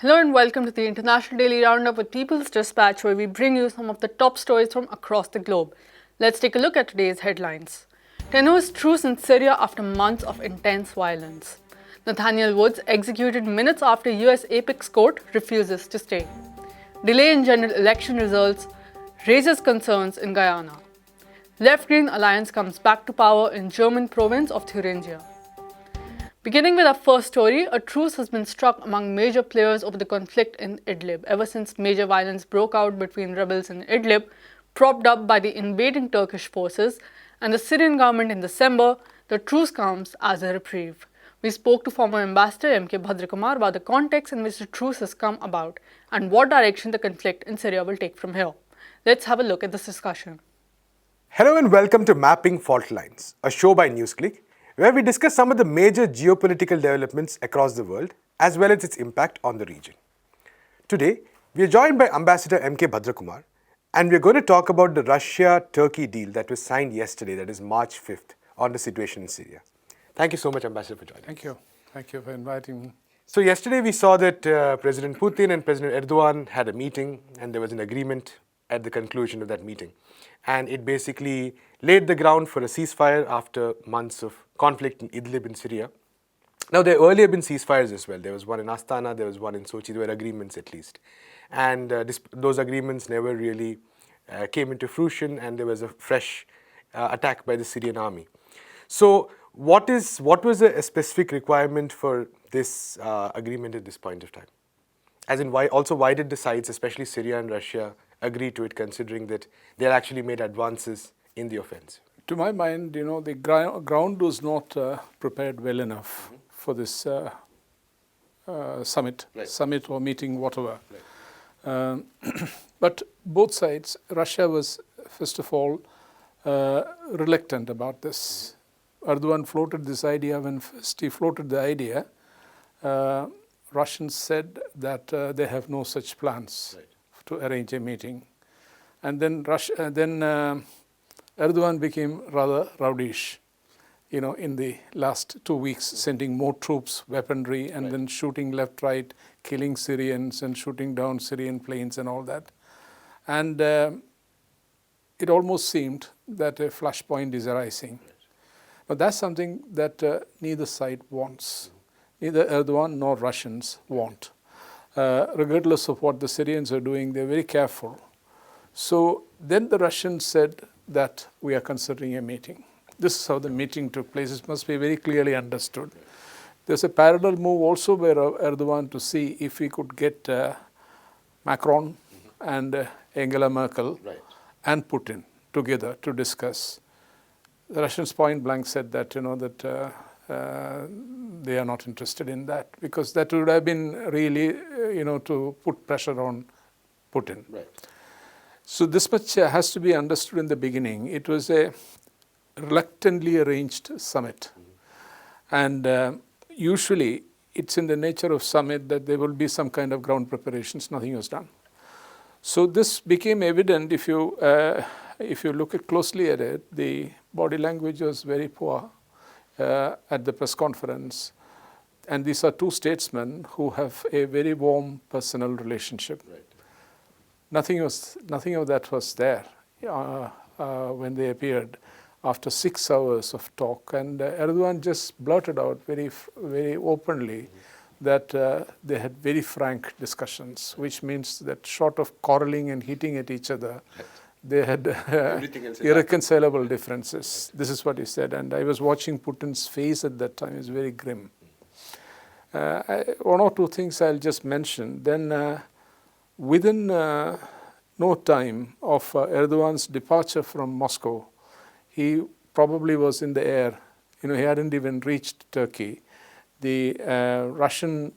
Hello and welcome to the International Daily Roundup with People's Dispatch, where we bring you some of the top stories from across the globe. Let's take a look at today's headlines. Tenuous truce in Syria after months of intense violence. Nathaniel Woods executed minutes after US Apex Court refuses to stay. Delay in general election results raises concerns in Guyana. Left-Green Alliance comes back to power in German province of Thuringia. Beginning with our first story, a truce has been struck among major players over the conflict in Idlib ever since major violence broke out between rebels in Idlib, propped up by the invading Turkish forces, and the Syrian government in December. The truce comes as a reprieve. We spoke to former Ambassador MK Kumar about the context in which the truce has come about and what direction the conflict in Syria will take from here. Let's have a look at this discussion. Hello and welcome to Mapping Fault Lines, a show by NewsClick, where we discuss some of the major geopolitical developments across the world, as well as its impact on the region. Today, we are joined by Ambassador MK Kumar, and we're going to talk about the Russia-Turkey deal that was signed yesterday, that is March 5th, on the situation in Syria. Thank you so much, Ambassador, for joining us. Thank you. Thank you for inviting me. So yesterday we saw that President Putin and President Erdogan had a meeting, and there was an agreement at the conclusion of that meeting. And it basically laid the ground for a ceasefire after months of conflict in Idlib in Syria. Now, there earlier been ceasefires as well. There was one in Astana, there was one in Sochi. There were agreements at least. And those agreements never really came into fruition, and there was a fresh attack by the Syrian army. So what was a specific requirement for this agreement at this point of time? As in, why did the sides, especially Syria and Russia, agree to it, considering that they had actually made advances in the offensive? To my mind, the ground was not prepared well enough for this summit or meeting, whatever. Right. But both sides, Russia was, first of all, reluctant about this. Erdogan floated this idea. When first he floated the idea, Russians said that they have no such plans to arrange a meeting. And then Erdogan became rather rowdyish, in the last 2 weeks, sending more troops, weaponry, and then shooting left, right, killing Syrians and shooting down Syrian planes and all that. And it almost seemed that a flashpoint is arising. But that's something that neither side wants. Neither Erdogan nor Russians want. Regardless of what the Syrians are doing, they're very careful. So then the Russians said that we are considering a meeting. This is how the meeting took place. It must be very clearly understood. There's a parallel move also by Erdogan to see if we could get Macron and Angela Merkel and Putin together to discuss. The Russians point blank said that, they are not interested in that, because that would have been really, to put pressure on Putin. Right. So this much has to be understood in the beginning. It was a reluctantly arranged summit. And usually it's in the nature of summit that there will be some kind of ground preparations. Nothing was done. So this became evident if you look closely at it. The body language was very poor at the press conference. And these are two statesmen who have a very warm personal relationship. Right. Nothing of that was there when they appeared after 6 hours of talk. And Erdogan just blurted out very, very openly that they had very frank discussions, which means that short of quarreling and hitting at each other, they had irreconcilable differences. This is what he said. And I was watching Putin's face at that time. It was very grim. One or two things I'll just mention. Then within no time of Erdogan's departure from Moscow, he probably was in the air. He hadn't even reached Turkey. The Russian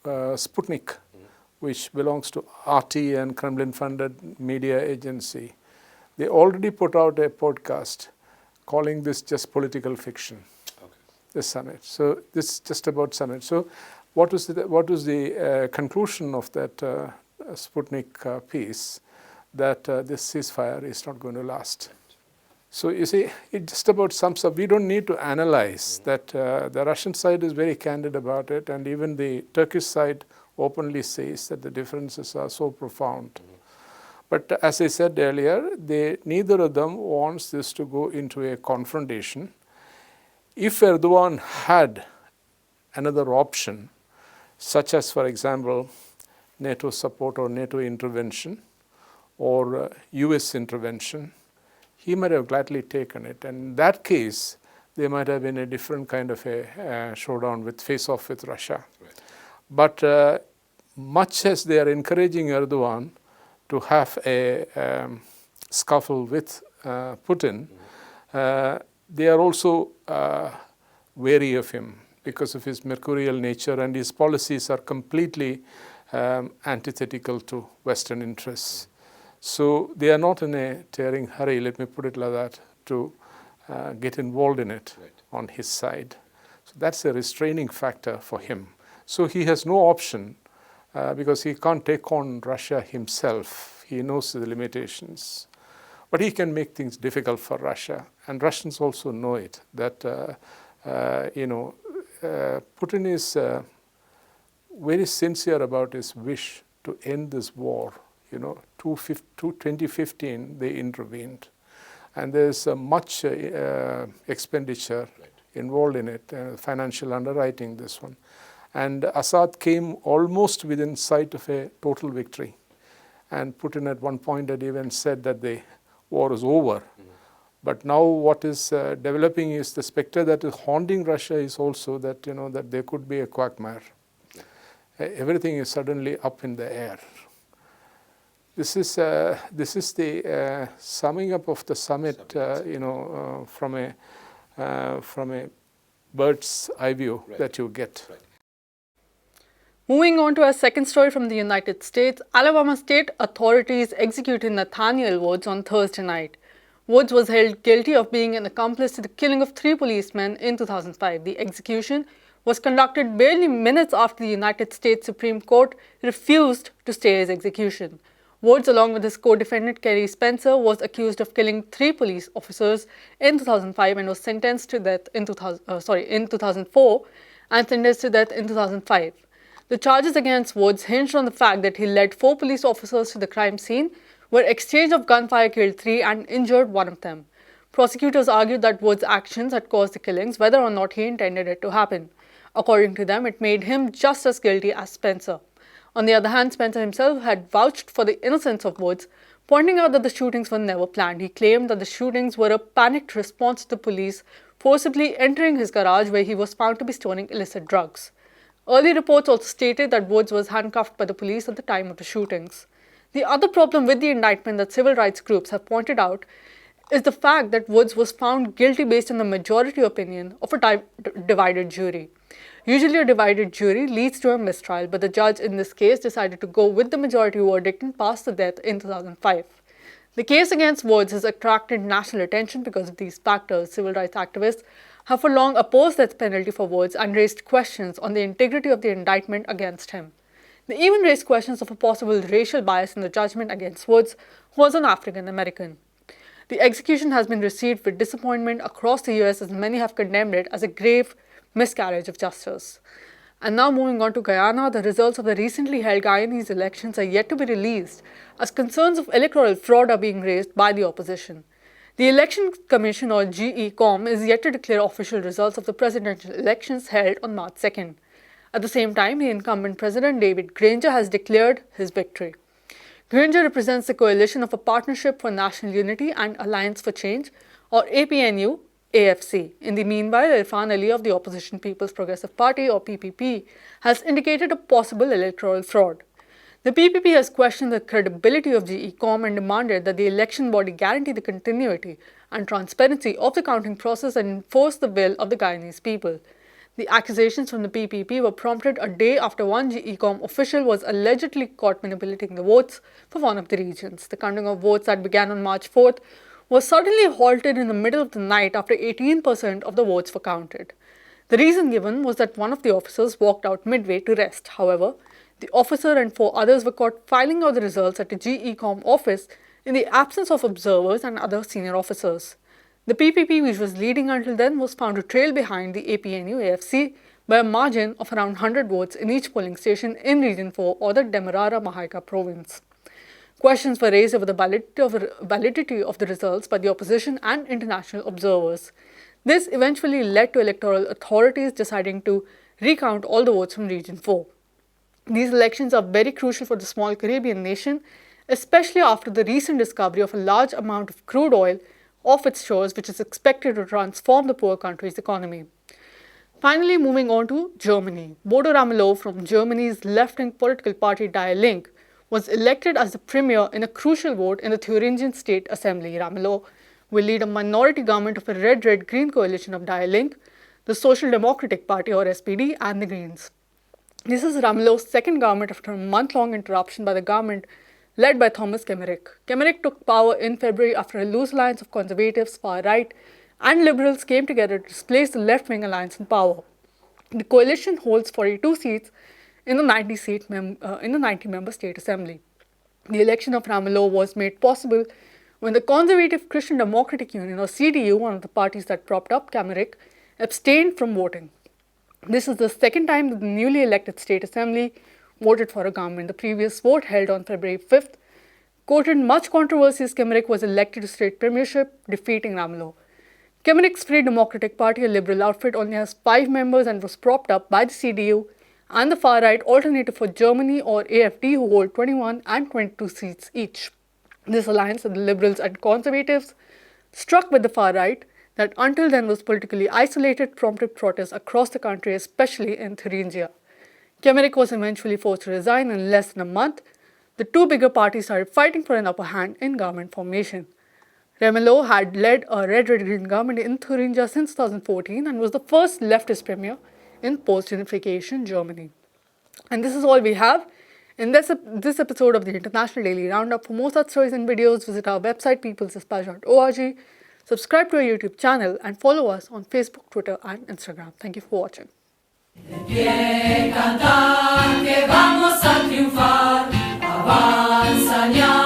Sputnik, which belongs to RT and Kremlin-funded media agency, they already put out a podcast calling this just political fiction. This summit. So this is just about summit. So what was the conclusion of that Sputnik piece? That this ceasefire is not going to last. So you see, it just about sums up. We don't need to analyze that. The Russian side is very candid about it, and even the Turkish side openly says that the differences are so profound. But as I said earlier, neither of them wants this to go into a confrontation. If Erdogan had another option, such as, for example, NATO support or NATO intervention or US intervention, he might have gladly taken it. And in that case, there might have been a different kind of a showdown with face-off with Russia. Right. But much as they are encouraging Erdogan to have a scuffle with Putin, they are also wary of him because of his mercurial nature, and his policies are completely antithetical to Western interests. So they are not in a tearing hurry, let me put it like that, to get involved in it on his side. So that's a restraining factor for him. So he has no option because he can't take on Russia himself. He knows the limitations. But he can make things difficult for Russia. And Russians also know it, that Putin is very sincere about his wish to end this war. 2015, they intervened. And there's much expenditure involved in it, financial underwriting, this one. And Assad came almost within sight of a total victory. And Putin at one point had even said that the war is over. But now what is developing is the specter that is haunting Russia is also that, that there could be a quagmire. Everything is suddenly up in the air. This is the summing up of the summit, from a bird's eye view that you get. Moving on to our second story from the United States, Alabama state authorities executed Nathaniel Woods on Thursday night. Woods was held guilty of being an accomplice to the killing of 3 policemen in 2005. The execution was conducted barely minutes after the United States Supreme Court refused to stay his execution. Woods, along with his co-defendant Kerry Spencer, was accused of killing 3 police officers in 2005 and was sentenced to death in 2004 and sentenced to death in 2005. The charges against Woods hinged on the fact that he led 4 police officers to the crime scene, where exchange of gunfire killed 3 and injured 1 of them. Prosecutors argued that Woods' actions had caused the killings, whether or not he intended it to happen. According to them, it made him just as guilty as Spencer. On the other hand, Spencer himself had vouched for the innocence of Woods, pointing out that the shootings were never planned. He claimed that the shootings were a panicked response to the police forcibly entering his garage, where he was found to be storing illicit drugs. Early reports also stated that Woods was handcuffed by the police at the time of the shootings. The other problem with the indictment that civil rights groups have pointed out is the fact that Woods was found guilty based on the majority opinion of a divided jury. Usually a divided jury leads to a mistrial, but the judge in this case decided to go with the majority verdict and pass the death in 2005. The case against Woods has attracted national attention because of these factors. Civil rights activists have for long opposed the death penalty for Woods and raised questions on the integrity of the indictment against him. They even raised questions of a possible racial bias in the judgment against Woods, who was an African American. The execution has been received with disappointment across the US, as many have condemned it as a grave miscarriage of justice. And now moving on to Guyana, the results of the recently held Guyanese elections are yet to be released, as concerns of electoral fraud are being raised by the opposition. The Election Commission, or GECOM, is yet to declare official results of the presidential elections held on March 2nd. At the same time, the incumbent president, David Granger, has declared his victory. Granger represents the coalition of a Partnership for National Unity and Alliance for Change, or APNU, AFC. In the meanwhile, Irfan Ali of the Opposition People's Progressive Party, or PPP, has indicated a possible electoral fraud. The PPP has questioned the credibility of GECOM and demanded that the election body guarantee the continuity and transparency of the counting process and enforce the will of the Guyanese people. The accusations from the PPP were prompted a day after one GECOM official was allegedly caught manipulating the votes for one of the regions. The counting of votes that began on March 4th was suddenly halted in the middle of the night after 18% of the votes were counted. The reason given was that one of the officers walked out midway to rest. However, the officer and 4 others were caught filing out the results at the GECOM office in the absence of observers and other senior officers. The PPP, which was leading until then, was found to trail behind the APNU-AFC by a margin of around 100 votes in each polling station in Region 4 or the Demerara Mahaica province. Questions were raised over the validity of the results by the opposition and international observers. This eventually led to electoral authorities deciding to recount all the votes from Region 4. These elections are very crucial for the small Caribbean nation, especially after the recent discovery of a large amount of crude oil off its shores, which is expected to transform the poor country's economy. Finally, moving on to Germany. Bodo Ramelow from Germany's left-wing political party Die Linke was elected as the premier in a crucial vote in the Thuringian State Assembly. Ramelow will lead a minority government of a red-red-green coalition of Die Linke, the Social Democratic Party or SPD, and the Greens. This is Ramelow's second government after a month-long interruption by the government led by Thomas Kemmerich. Kemmerich took power in February after a loose alliance of conservatives, far-right, and liberals came together to displace the left-wing alliance in power. The coalition holds 42 seats in the 90-member State Assembly. The election of Ramelow was made possible when the Conservative Christian Democratic Union, or CDU, one of the parties that propped up Kemmerich, abstained from voting. This is the second time that the newly elected State Assembly voted for a government. The previous vote, held on February 5th, quoted much controversy as Kemmerich was elected to state premiership, defeating Ramelow. Kemmerich's Free Democratic Party, a liberal outfit, only has 5 members and was propped up by the CDU and the far-right Alternative for Germany, or AfD, who hold 21 and 22 seats each. This alliance of the liberals and conservatives, struck with the far-right, that until then was politically isolated, prompted protests across the country, especially in Thuringia. Kemmerich was eventually forced to resign in less than a month. The two bigger parties started fighting for an upper hand in government formation. Ramelow had led a red-red-green government in Thuringia since 2014 and was the first leftist premier in post-unification Germany. And this is all we have in this episode of the International Daily Roundup. For more such stories and videos, visit our website peoplesdispatch.org, subscribe to our YouTube channel, and follow us on Facebook, Twitter, and Instagram. Thank you for watching. Cantar que vamos a triunfar, avanza ya.